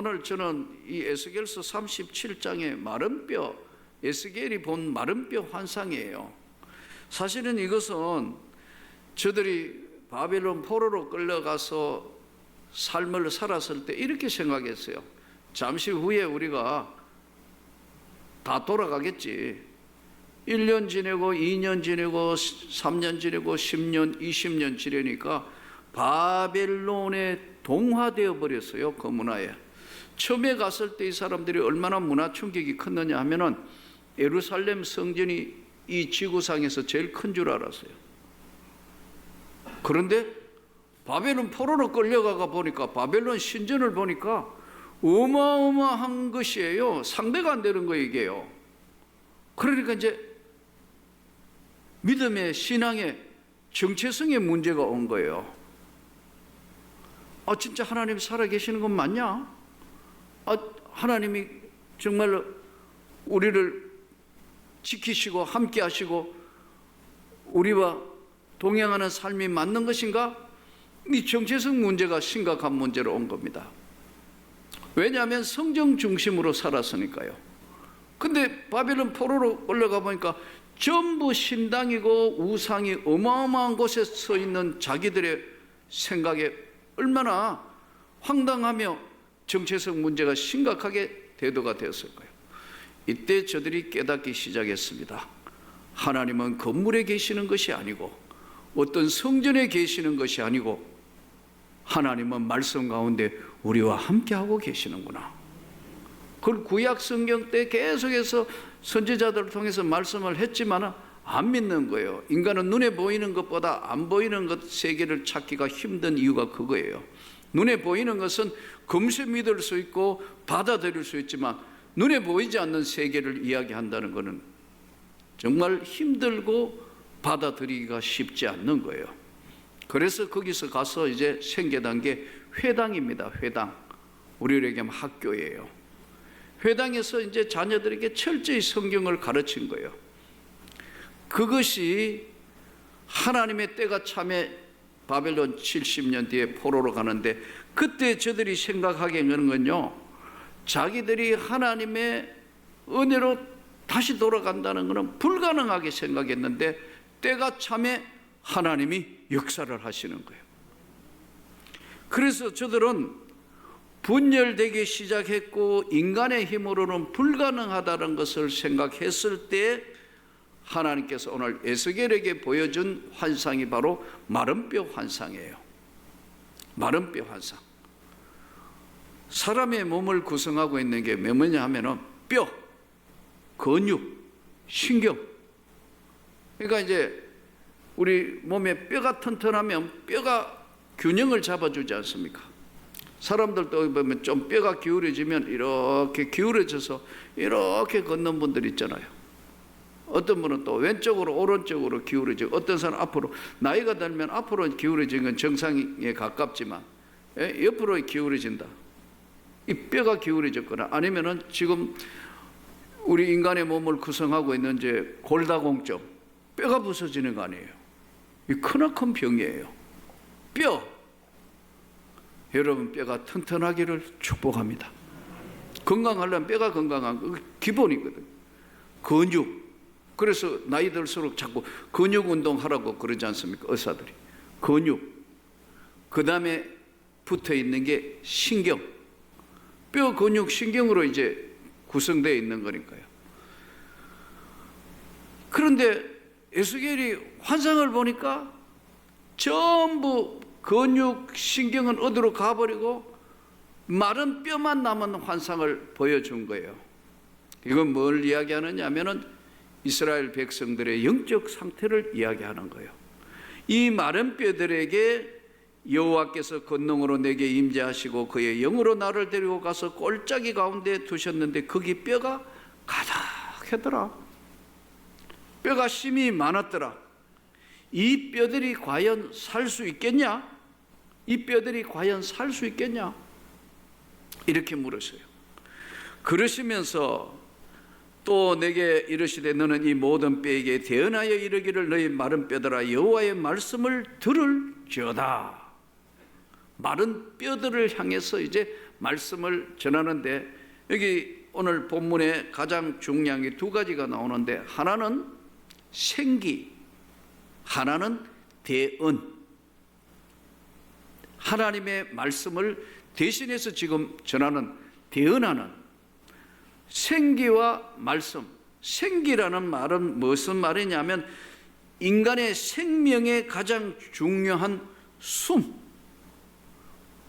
오늘 저는 이 에스겔서 37장의 마른 뼈, 에스겔이 본 마른 뼈 환상이에요. 사실은 이것은 저들이 바벨론 포로로 끌려가서 삶을 살았을 때 이렇게 생각했어요. 잠시 후에 우리가 다 돌아가겠지. 1년 지내고 2년 지내고 3년 지내고 10년 20년 지내니까 바벨론에 동화되어 버렸어요. 그 문화에. 처음에 갔을 때 이 사람들이 얼마나 문화 충격이 컸느냐 하면은 예루살렘 성전이 이 지구상에서 제일 큰 줄 알았어요. 그런데 바벨론 포로로 끌려가가 보니까 바벨론 신전을 보니까 어마어마한 것이에요. 상대가 안 되는 거예요, 이게요. 그러니까 이제 믿음의 신앙의 정체성의 문제가 온 거예요. 아, 진짜 하나님 살아계시는 건 맞냐? 아, 하나님이 정말로 우리를 지키시고 함께 하시고 우리와 동행하는 삶이 맞는 것인가? 이 정체성 문제가 심각한 문제로 온 겁니다. 왜냐하면 성경 중심으로 살았으니까요. 근데 바벨론 포로로 올라가 보니까 전부 신당이고 우상이 어마어마한 곳에 서 있는 자기들의 생각에 얼마나 황당하며 정체성 문제가 심각하게 대두가 되었을 거예요. 이때 저들이 깨닫기 시작했습니다. 하나님은 건물에 계시는 것이 아니고 어떤 성전에 계시는 것이 아니고 하나님은 말씀 가운데 우리와 함께하고 계시는구나. 그걸 구약 성경 때 계속해서 선지자들을 통해서 말씀을 했지만 안 믿는 거예요. 인간은 눈에 보이는 것보다 안 보이는 것 세계를 찾기가 힘든 이유가 그거예요. 눈에 보이는 것은 금세 믿을 수 있고 받아들일 수 있지만 눈에 보이지 않는 세계를 이야기한다는 것은 정말 힘들고 받아들이기가 쉽지 않는 거예요. 그래서 거기서 가서 이제 생겨난 게 회당입니다. 회당. 우리에게 학교예요. 회당에서 이제 자녀들에게 철저히 성경을 가르친 거예요. 그것이 하나님의 때가 참에 바벨론 70년 뒤에 포로로 가는데 그때 저들이 생각하게 되는 건요, 자기들이 하나님의 은혜로 다시 돌아간다는 것은 불가능하게 생각했는데 때가 참에 하나님이 역사를 하시는 거예요. 그래서 저들은 분열되기 시작했고 인간의 힘으로는 불가능하다는 것을 생각했을 때 하나님께서 오늘 에스겔에게 보여준 환상이 바로 마른 뼈 환상이에요. 마른 뼈 환상. 사람의 몸을 구성하고 있는 게 뭐냐 하면은 뼈, 근육, 신경. 그러니까 이제 우리 몸에 뼈가 튼튼하면 뼈가 균형을 잡아주지 않습니까? 사람들도 보면 좀 뼈가 기울어지면 이렇게 기울어져서 이렇게 걷는 분들 있잖아요. 어떤 분은 또 왼쪽으로 오른쪽으로 기울어지고 어떤 사람 앞으로, 나이가 들면 앞으로 기울어지는 건 정상에 가깝지만 옆으로 기울어진다. 이 뼈가 기울어졌거나 아니면은 지금 우리 인간의 몸을 구성하고 있는 이제 골다공증, 뼈가 부서지는 거 아니에요. 이 크나큰 병이에요. 뼈. 여러분 뼈가 튼튼하기를 축복합니다. 건강하려면 뼈가 건강한 거 기본이거든. 근육. 그래서 나이 들수록 자꾸 근육 운동하라고 그러지 않습니까? 의사들이. 근육. 그 다음에 붙어 있는 게 신경. 뼈, 근육, 신경으로 이제 구성되어 있는 거니까요. 그런데 에스겔이 환상을 보니까 전부 근육, 신경은 어디로 가버리고 마른 뼈만 남은 환상을 보여준 거예요. 이건 뭘 이야기하느냐 하면은 이스라엘 백성들의 영적 상태를 이야기하는 거예요. 이 마른 뼈들에게 여호와께서 권능으로 내게 임재하시고 그의 영으로 나를 데리고 가서 골짜기 가운데 두셨는데 거기 뼈가 가득하더라. 뼈가 심이 많았더라. 이 뼈들이 과연 살 수 있겠냐? 이 뼈들이 과연 살 수 있겠냐? 이렇게 물으세요. 그러시면서 또 내게 이르시되 너는 이 모든 뼈에게 대언하여 이르기를 너희 마른 뼈들아 여호와의 말씀을 들을지어다. 마른 뼈들을 향해서 이제 말씀을 전하는데, 여기 오늘 본문에 가장 중요한 게 두 가지가 나오는데, 하나는 생기, 하나는 대언. 하나님의 말씀을 대신해서 지금 전하는, 대언하는 생기와 말씀. 생기라는 말은 무슨 말이냐면 인간의 생명의 가장 중요한 숨,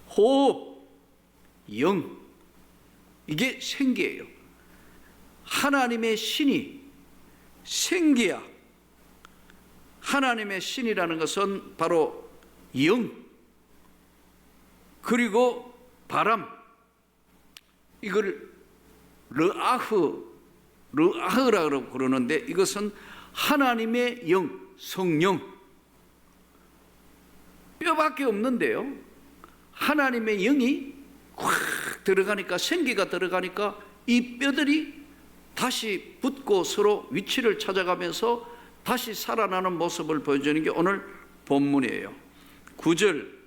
호흡, 영, 이게 생기예요. 하나님의 신이 생기야. 하나님의 신이라는 것은 바로 영, 그리고 바람, 이걸 르아흐라고 그러는데, 이것은 하나님의 영, 성령, 뼈밖에 없는데요, 하나님의 영이 확 들어가니까, 생기가 들어가니까 이 뼈들이 다시 붙고 서로 위치를 찾아가면서 다시 살아나는 모습을 보여주는 게 오늘 본문이에요. 9절,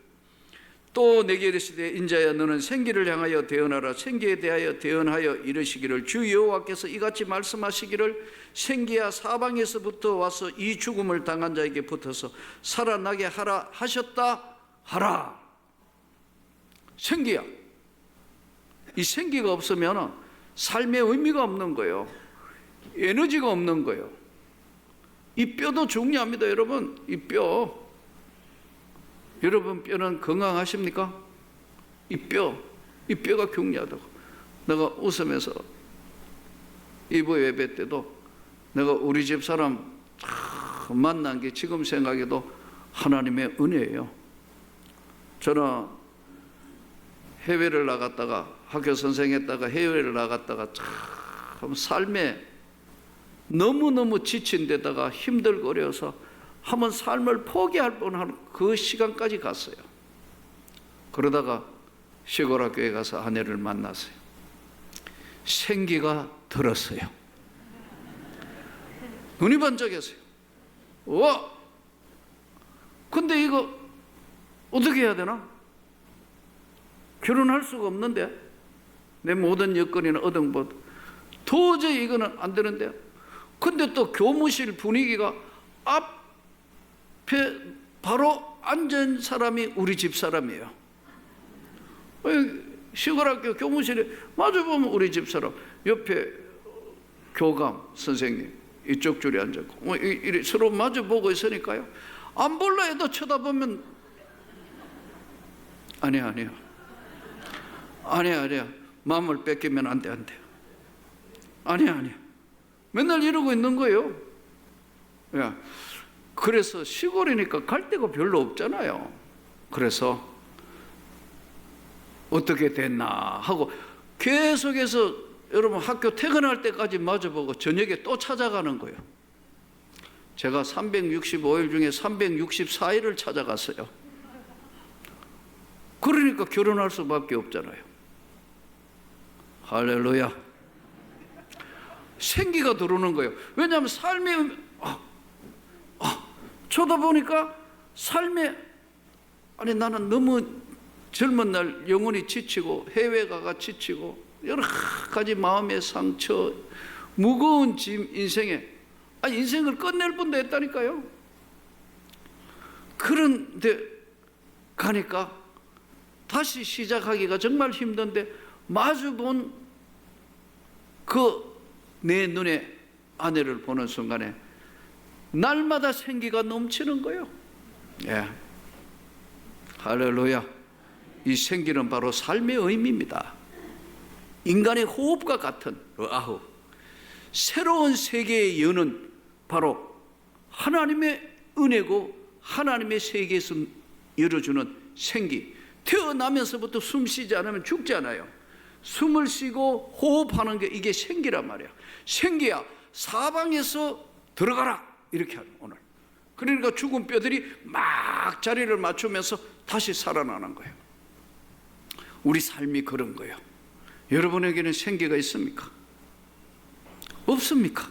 또 내게 이르시되 인자야 너는 생기를 향하여 대언하라. 생기에 대하여 대언하여 이르시기를 주 여호와께서 이같이 말씀하시기를 생기야 사방에서부터 와서 이 죽음을 당한 자에게 붙어서 살아나게 하라 하셨다 하라. 생기야, 이 생기가 없으면 삶의 의미가 없는 거예요. 에너지가 없는 거예요. 이 뼈도 중요합니다. 여러분, 이 뼈, 여러분 뼈는 건강하십니까? 이 뼈가 중요하다고. 내가 웃으면서 이브 예배 때도 내가 우리 집 사람 만난 게 지금 생각해도 하나님의 은혜예요. 저는 해외를 나갔다가, 학교 선생했다가 해외를 나갔다가 참 삶에 너무너무 지친 데다가 힘들고 어려워서 한번 삶을 포기할 뻔한 그 시간까지 갔어요. 그러다가 시골 학교에 가서 아내를 만났어요. 생기가 들었어요. 눈이 번쩍했어요. 와! 근데 이거 어떻게 해야 되나? 결혼할 수가 없는데, 내 모든 여건이나 얻은 것 도저히 이거는 안 되는데, 근데 또 교무실 분위기가 앞에 바로 앉은 사람이 우리 집 사람이에요. 시골학교 교무실에 마주보면 우리 집 사람, 옆에 교감 선생님 이쪽 줄에 앉았고, 서로 마주보고 있으니까요, 안 볼라 해도 쳐다보면 아니야 마음을 뺏기면 안 돼. 아니야 맨날 이러고 있는 거예요. 야, 그래서 시골이니까 갈 데가 별로 없잖아요. 그래서 어떻게 됐나 하고 계속해서 여러분 학교 퇴근할 때까지 마주보고 저녁에 또 찾아가는 거예요. 제가 365일 중에 364일을 찾아갔어요. 그러니까 결혼할 수밖에 없잖아요. 할렐루야. 생기가 들어오는 거예요. 왜냐하면 삶의 쳐다보니까 삶에, 아니 나는 너무 젊은 날 영혼이 지치고 해외 가가 지치고 여러 가지 마음의 상처, 무거운 짐, 인생에 인생을 끝낼 뻔도 했다니까요. 그런데 가니까 다시 시작하기가 정말 힘든데, 마주본 그 내 눈에 아내를 보는 순간에 날마다 생기가 넘치는 거예요. 예. 할렐루야. 이 생기는 바로 삶의 의미입니다. 인간의 호흡과 같은 르아흐, 새로운 세계의 여는 바로 하나님의 은혜고 하나님의 세계에서 열어주는 생기. 태어나면서부터 숨 쉬지 않으면 죽지 않아요. 숨을 쉬고 호흡하는 게 이게 생기란 말이야. 생기야 사방에서 들어가라 이렇게 하는 오늘. 그러니까 죽은 뼈들이 막 자리를 맞추면서 다시 살아나는 거예요. 우리 삶이 그런 거예요. 여러분에게는 생기가 있습니까? 없습니까?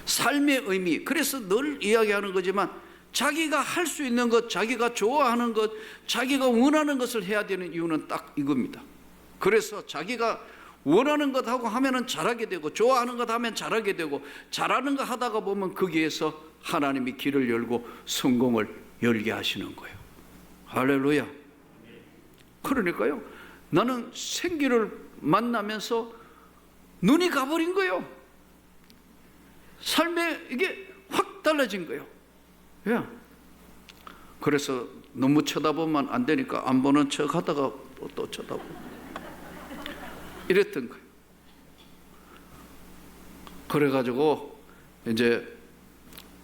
삶의 의미. 그래서 늘 이야기하는 거지만 자기가 할 수 있는 것, 자기가 좋아하는 것, 자기가 원하는 것을 해야 되는 이유는 딱 이겁니다. 그래서 자기가 원하는 것 하고 하면은 잘하게 되고, 좋아하는 것 하면 잘하게 되고, 잘하는 거 하다가 보면 거기에서 하나님이 길을 열고 성공을 열게 하시는 거예요. 할렐루야. 그러니까요, 나는 생기를 만나면서 눈이 가버린 거예요. 삶에 이게 확 달라진 거예요. 예. 그래서 너무 쳐다보면 안 되니까 안 보는 척 하다가 또 쳐다보고 이랬던 거예요. 그래가지고 이제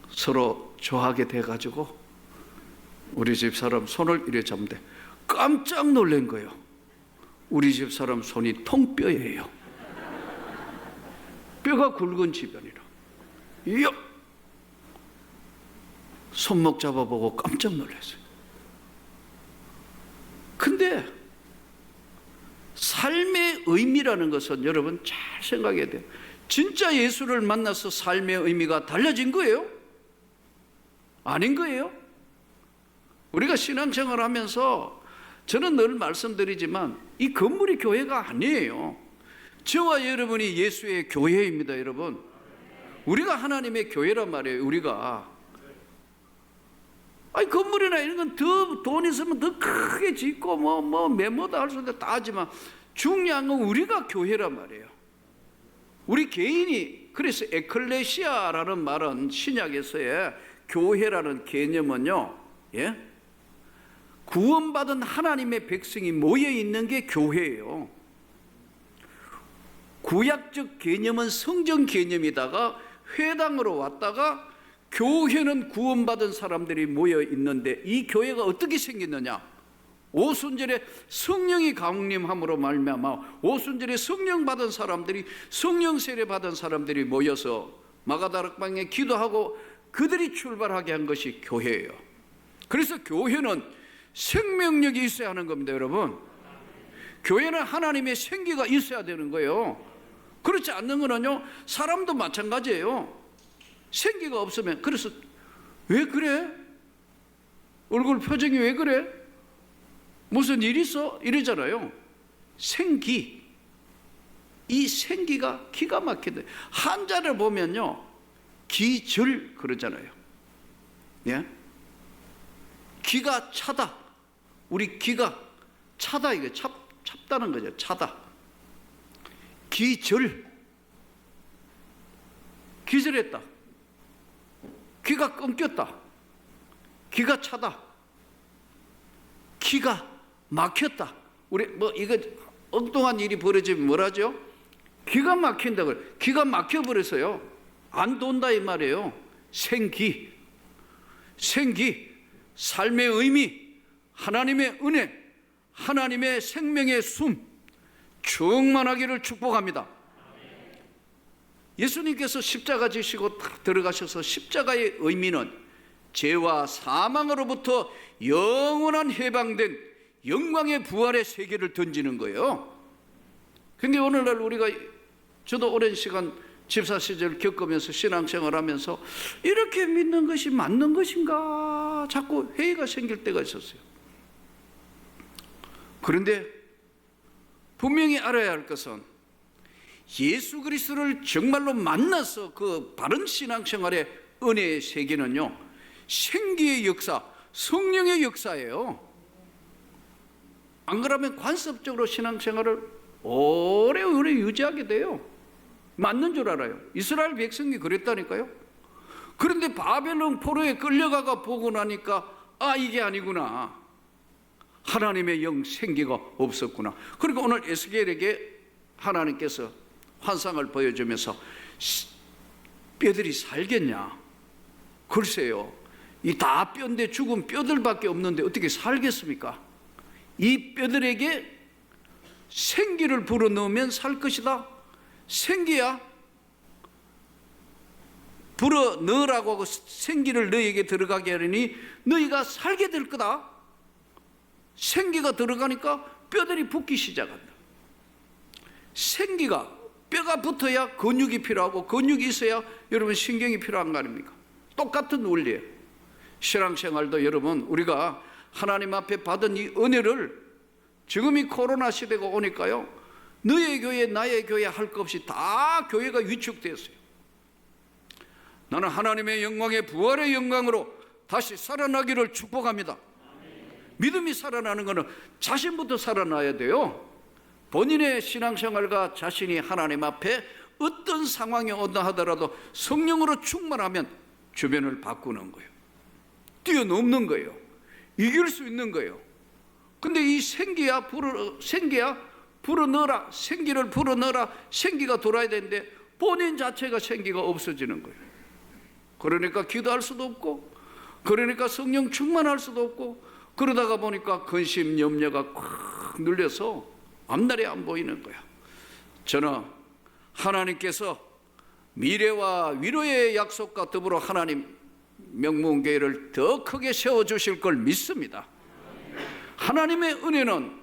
서로 좋아하게 돼가지고 우리 집 사람 손을 이래 잡는데 깜짝 놀란 거예요. 우리 집 사람 손이 통뼈예요. 뼈가 굵은 집안이라. 이야! 손목 잡아보고 깜짝 놀랐어요. 근데 삶의 의미라는 것은 여러분 잘 생각해야 돼요. 진짜 예수를 만나서 삶의 의미가 달라진 거예요? 아닌 거예요? 우리가 신앙생활을 하면서 저는 늘 말씀드리지만 이 건물이 교회가 아니에요. 저와 여러분이 예수의 교회입니다. 여러분, 우리가 하나님의 교회란 말이에요. 우리가 아니 건물이나 이런 건 더 돈 있으면 더 크게 짓고 뭐 메모다 할 수 있는데 다 하지만 중요한 건 우리가 교회란 말이에요. 우리 개인이. 그래서 에클레시아라는 말은 신약에서의 교회라는 개념은요, 예? 구원받은 하나님의 백성이 모여 있는 게 교회예요. 구약적 개념은 성전 개념이다가 회당으로 왔다가 교회는 구원받은 사람들이 모여 있는데, 이 교회가 어떻게 생겼느냐? 오순절에 성령이 강림함으로 말미암아 오순절에 성령 받은 사람들이, 성령 세례 받은 사람들이 모여서 마가다락방에 기도하고 그들이 출발하게 한 것이 교회예요. 그래서 교회는 생명력이 있어야 하는 겁니다. 여러분, 교회는 하나님의 생기가 있어야 되는 거예요. 그렇지 않는 거는요, 사람도 마찬가지예요. 생기가 없으면, 그래서 왜 그래? 얼굴 표정이 왜 그래? 무슨 일 있어? 이러잖아요. 생기. 이 생기가 기가 막힌데, 한자를 보면요 기절 그러잖아요. 예? 기가 차다. 우리 기가 차다, 이게 찹다는 거죠. 차다. 기절. 기절했다. 기가 끊겼다. 기가 차다. 기가 막혔다. 우리 뭐 이거 엉뚱한 일이 벌어지면 뭐라죠? 기가 막힌다 그래. 기가 막혀버려서요 안 돈다 이 말이에요. 생기. 생기. 삶의 의미, 하나님의 은혜, 하나님의 생명의 숨 충만하기를 축복합니다. 예수님께서 십자가 지시고 딱 들어가셔서 십자가의 의미는 죄와 사망으로부터 영원한 해방된 영광의 부활의 세계를 던지는 거예요. 근데 오늘날 우리가, 저도 오랜 시간 집사 시절 겪으면서 신앙생활하면서 이렇게 믿는 것이 맞는 것인가 자꾸 회의가 생길 때가 있었어요. 그런데 분명히 알아야 할 것은 예수 그리스도를 정말로 만나서 그 바른 신앙생활의 은혜의 세계는요 생기의 역사, 성령의 역사예요. 안 그러면 관습적으로 신앙생활을 오래오래 유지하게 돼요. 맞는 줄 알아요. 이스라엘 백성이 그랬다니까요. 그런데 바벨론 포로에 끌려가가 보고 나니까 아, 이게 아니구나. 하나님의 영 생기가 없었구나. 그리고 오늘 에스겔에게 하나님께서 환상을 보여주면서 뼈들이 살겠냐? 글쎄요, 이 다 뼈인데 죽은 뼈들밖에 없는데 어떻게 살겠습니까? 이 뼈들에게 생기를 불어넣으면 살 것이다. 생기야, 불어넣으라고 하고 생기를 너희에게 들어가게 하려니 너희가 살게 될 거다. 생기가 들어가니까 뼈들이 붙기 시작한다. 생기가, 뼈가 붙어야 근육이 필요하고 근육이 있어야 여러분 신경이 필요한 거 아닙니까? 똑같은 원리예요. 신앙생활도 여러분, 우리가 하나님 앞에 받은 이 은혜를 지금 이 코로나 시대가 오니까요, 너의 교회 나의 교회 할 것 없이 다 교회가 위축됐어요. 나는 하나님의 영광의 부활의 영광으로 다시 살아나기를 축복합니다. 믿음이 살아나는 것은 자신부터 살아나야 돼요. 본인의 신앙생활과 자신이 하나님 앞에 어떤 상황이 온다 하더라도 성령으로 충만하면 주변을 바꾸는 거예요. 뛰어넘는 거예요. 이길 수 있는 거예요. 근데 이 생기야 불어넣어라, 생기를 불어넣어라, 생기가 돌아야 되는데 본인 자체가 생기가 없어지는 거예요. 그러니까 기도할 수도 없고, 그러니까 성령 충만할 수도 없고, 그러다가 보니까 근심 염려가 꽉 눌려서 앞날이 안 보이는 거야. 저는 하나님께서 미래와 위로의 약속과 더불어 하나님 명문교회를 더 크게 세워주실 걸 믿습니다. 하나님의 은혜는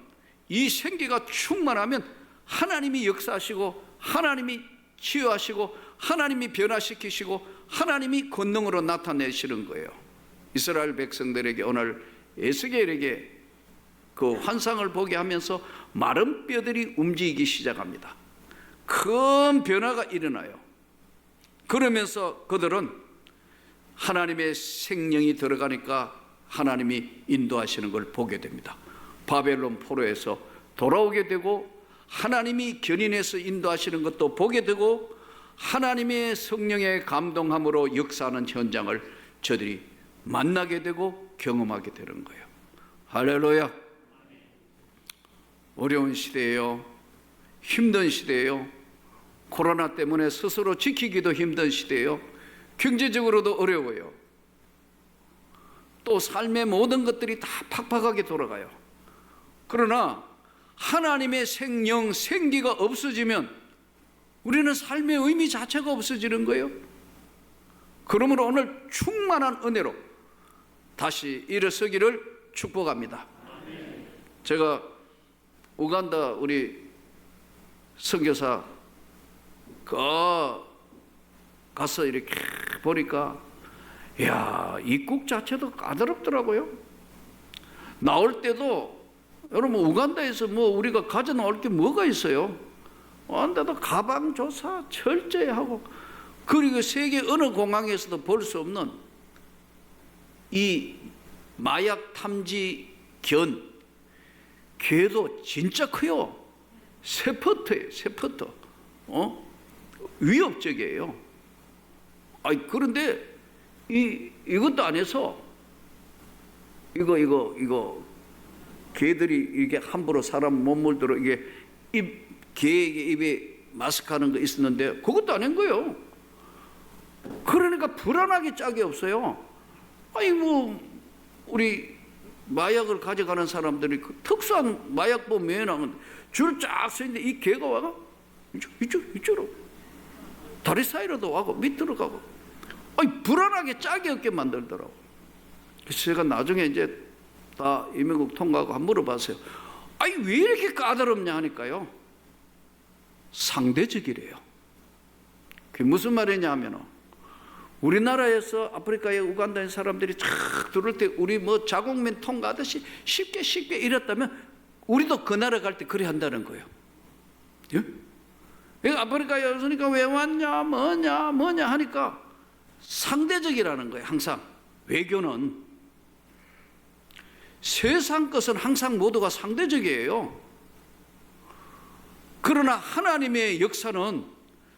이 생기가 충만하면 하나님이 역사하시고, 하나님이 치유하시고, 하나님이 변화시키시고, 하나님이 권능으로 나타내시는 거예요. 이스라엘 백성들에게 오늘 에스겔에게 그 환상을 보게 하면서 마른 뼈들이 움직이기 시작합니다. 큰 변화가 일어나요. 그러면서 그들은 하나님의 생명이 들어가니까 하나님이 인도하시는 걸 보게 됩니다. 바벨론 포로에서 돌아오게 되고, 하나님이 견인해서 인도하시는 것도 보게 되고, 하나님의 성령의 감동함으로 역사하는 현장을 저들이 만나게 되고 경험하게 되는 거예요. 할렐루야. 어려운 시대예요. 힘든 시대예요. 코로나 때문에 스스로 지키기도 힘든 시대예요. 경제적으로도 어려워요. 또 삶의 모든 것들이 다 팍팍하게 돌아가요. 그러나 하나님의 생명, 생기가 없어지면 우리는 삶의 의미 자체가 없어지는 거예요. 그러므로 오늘 충만한 은혜로 다시 일어서기를 축복합니다. 제가 우간다 우리 선교사 가서 이렇게 보니까, 이야, 입국 자체도 까다롭더라고요. 나올 때도 여러분 우간다에서 뭐 우리가 가져 나올 게 뭐가 있어요? 근데도 가방 조사 철저히 하고, 그리고 세계 어느 공항에서도 볼 수 없는 이 마약 탐지 걔도 진짜 커요. 세포트예요, 세포트. 위협적이에요. 그런데 이것도 안 해서 이거 개들이 이게 함부로 사람 못 물도록 이게 개에게 입에 마스크 하는 거 있었는데 그것도 안 한 거예요. 그러니까 불안하게 짝이 없어요. 우리 마약을 가져가는 사람들이 그 특수한 마약법 매너는 줄 쫙 서 있는데 이 개가 와가 이쪽으로 다리 사이로도 와고 밑으로 가고, 불안하게 짝이 없게 만들더라고. 그래서 제가 나중에 이제 다 임명국 통과하고 한번 물어봤어요. 왜 이렇게 까다롭냐 하니까요, 상대적이래요. 그게 무슨 말이냐 하면, 우리나라에서 아프리카의 우간다의 사람들이 쫙 들어올 때 우리 뭐 자국민 통과하듯이 쉽게 이랬다면 우리도 그 나라 갈 때 그래 한다는 거예요. 예? 아프리카에 왔으니까 왜 왔냐 뭐냐 하니까 상대적이라는 거예요. 항상 외교는 세상 것은 항상 모두가 상대적이에요. 그러나 하나님의 역사는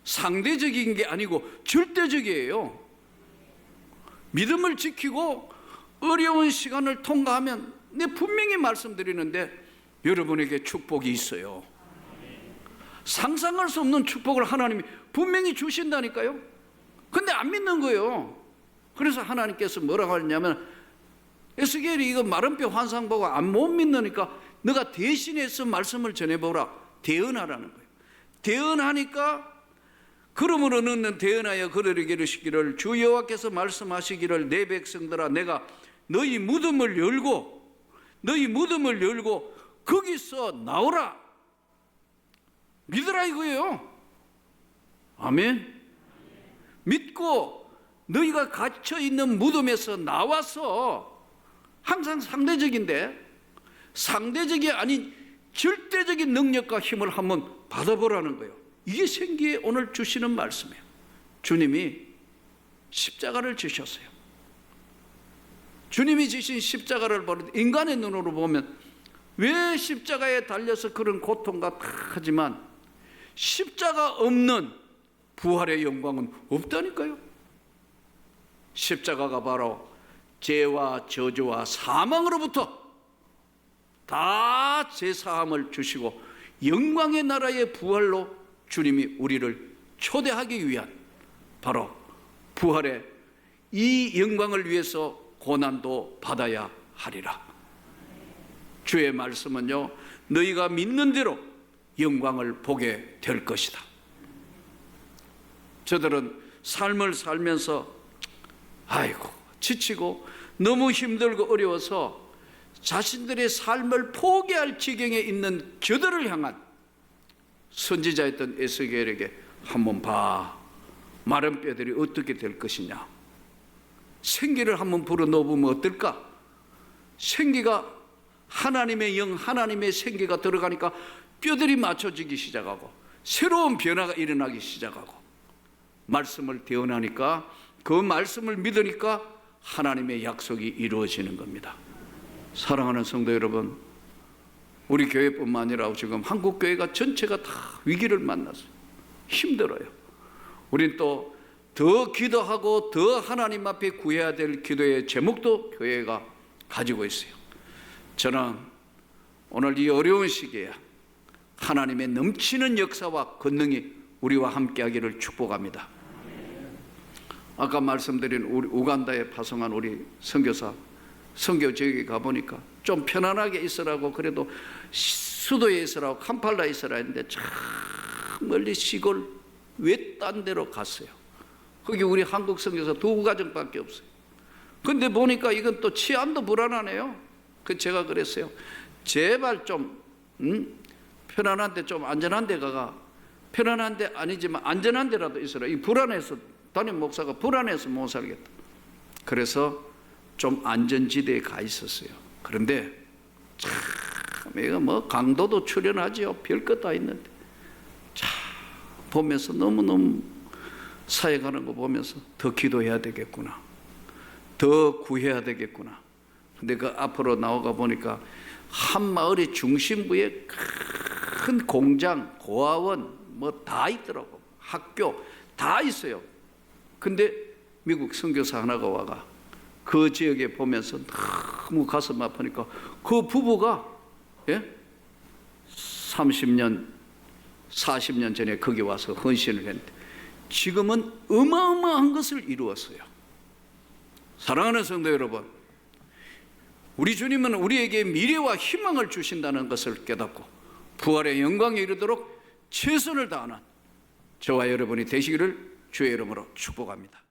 상대적인 게 아니고 절대적이에요. 믿음을 지키고 어려운 시간을 통과하면, 분명히 말씀드리는데 여러분에게 축복이 있어요. 상상할 수 없는 축복을 하나님이 분명히 주신다니까요. 근데 안 믿는 거예요. 그래서 하나님께서 뭐라고 하냐면, 에스겔이 이거 마른 뼈 환상 보고 못 믿으니까 너가 대신해서 말씀을 전해보라. 대언하라는 거예요. 대언하니까, 그러므로 너는 대언하여 그들에게 이르시기를, 주 여호와께서 말씀하시기를, 내 백성들아, 내가 너희 무덤을 열고 거기서 나오라. 믿으라 이거예요. 아멘. 믿고 너희가 갇혀 있는 무덤에서 나와서 항상 상대적인데 상대적이 아닌 절대적인 능력과 힘을 한번 받아보라는 거예요. 이게 생기에 오늘 주시는 말씀이에요. 주님이 십자가를 지셨어요. 주님이 지신 십자가를 보는 인간의 눈으로 보면 왜 십자가에 달려서 그런 고통과 다 하지만 십자가 없는 부활의 영광은 없다니까요. 십자가가 바로 죄와 저주와 사망으로부터 다 제사함을 주시고 영광의 나라의 부활로 주님이 우리를 초대하기 위한 바로 부활의 이 영광을 위해서 고난도 받아야 하리라. 주의 말씀은요, 너희가 믿는 대로 영광을 보게 될 것이다. 저들은 삶을 살면서 아이고 지치고 너무 힘들고 어려워서 자신들의 삶을 포기할 지경에 있는 저들을 향한 선지자였던 에스겔에게 한번 봐. 마른 뼈들이 어떻게 될 것이냐. 생기를 한번 불어 넣어보면 어떨까? 생기가 하나님의 영, 하나님의 생기가 들어가니까 뼈들이 맞춰지기 시작하고 새로운 변화가 일어나기 시작하고 말씀을 대언하니까 그 말씀을 믿으니까 하나님의 약속이 이루어지는 겁니다. 사랑하는 성도 여러분, 우리 교회뿐만 아니라 지금 한국 교회가 전체가 다 위기를 만났어요. 힘들어요. 우린 또 더 기도하고 더 하나님 앞에 구해야 될 기도의 제목도 교회가 가지고 있어요. 저는 오늘 이 어려운 시기에 하나님의 넘치는 역사와 권능이 우리와 함께하기를 축복합니다. 아까 말씀드린 우리 우간다에 파송한 우리 선교사 선교 지역에 가보니까 좀 편안하게 있으라고 그래도 수도에 있으라고 캄팔라에 있으라 했는데 참 멀리 시골 외딴 데로 갔어요. 거기 우리 한국 선교사 2가정밖에 없어요. 근데 보니까 이건 또 치안도 불안하네요. 그 제가 그랬어요. 제발 좀 편안한 데 좀 안전한 데 가가 편안한 데 아니지만 안전한 데라도 있어라. 이 불안해서 담임 목사가 불안해서 못 살겠다. 그래서 좀 안전지대에 가 있었어요. 그런데 참 이거 뭐 강도도 출연하지요. 별것 다 있는데 참 보면서 너무너무 사역하는 거 보면서 더 기도해야 되겠구나, 더 구해야 되겠구나. 근데 그 앞으로 나오가 보니까 한 마을의 중심부에 큰 공장, 고아원 뭐 다 있더라고. 학교 다 있어요. 근데 미국 선교사 하나가 와가 그 지역에 보면서 너무 가슴 아프니까 그 부부가 30년 40년 전에 거기 와서 헌신을 했는데 지금은 어마어마한 것을 이루었어요. 사랑하는 성도 여러분, 우리 주님은 우리에게 미래와 희망을 주신다는 것을 깨닫고 부활의 영광에 이르도록 최선을 다하는 저와 여러분이 되시기를 주의 이름으로 축복합니다.